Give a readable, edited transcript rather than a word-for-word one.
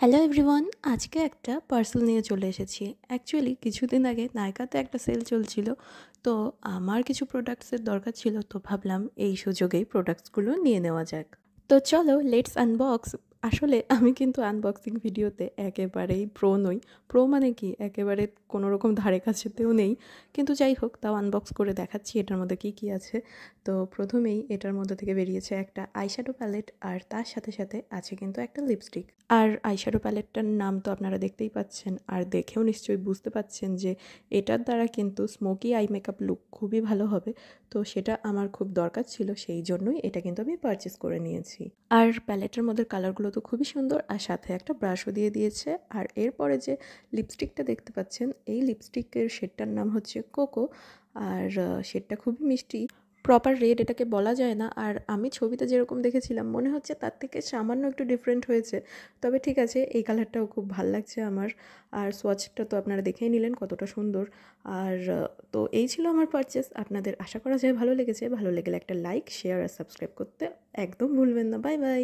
Hello everyone, আজকে একটা parcel নিয়ে চলে এসেছি। অ্যাকচুয়ালি কিছুদিন আগে নাইকাতে একটা সেল চলছিল। তো আমার কিছু প্রোডাক্টসের দরকার ছিল, তো ভাবলাম এই সুযোগেই প্রোডাক্টসগুলো নিয়ে নেওয়া যাক। তো চলো লেটস আনবক্স। আসলে আমি কিন্তু আনবক্সিং ভিডিওতে একেবারেই প্রো নই। প্রো মানে কি, একেবারে কোনো রকম ধারে কাছেতেও নেই। কিন্তু যাই হোক, তাও আনবক্স করে দেখাচ্ছি এটার মধ্যে কী কী আছে। তো প্রথমেই এটার মধ্যে থেকে বেরিয়েছে একটা আইশ্যাডো প্যালেট, আর তার সাথে সাথে আছে কিন্তু একটা লিপস্টিক। আর আইশ্যাডো প্যালেটটার নাম তো আপনারা দেখতেই পাচ্ছেন, আর দেখেও নিশ্চয়ই বুঝতে পাচ্ছেন যে এটার দ্বারা কিন্তু স্মোকি আই মেকআপ লুক খুবই ভালো হবে। তো সেটা আমার খুব দরকার ছিল, সেই জন্যই এটা কিন্তু আমি পারচেস করে নিয়েছি। আর প্যালেটের মধ্যে কালারগুলো তো খুবই সুন্দর, আর সাথে একটা ব্রাশও দিয়ে দিয়েছে। আর এরপরে যে লিপস্টিকটা দেখতে পাচ্ছেন, এই লিপস্টিকের শেডটার নাম হচ্ছে কোকো। আর শেডটা খুবই মিষ্টি। প্রপার রেড এটাকে বলা যায় না, আর আমি ছবিতে যেরকম দেখেছিলাম মনে হচ্ছে তার থেকে সামান্য একটু ডিফারেন্ট হয়েছে। তবে ঠিক আছে, এই কালারটাও খুব ভাল লাগছে আমার। আর সোয়াচটা তো আপনারা দেখেই নিলেন কতটা সুন্দর। আর তো এই ছিল আমার পারচেস। আপনাদের আশা করা যায় ভালো লেগেছে। ভালো লেগেলে একটা লাইক, শেয়ার আর সাবস্ক্রাইব করতে একদম ভুলবেন না। Bye bye.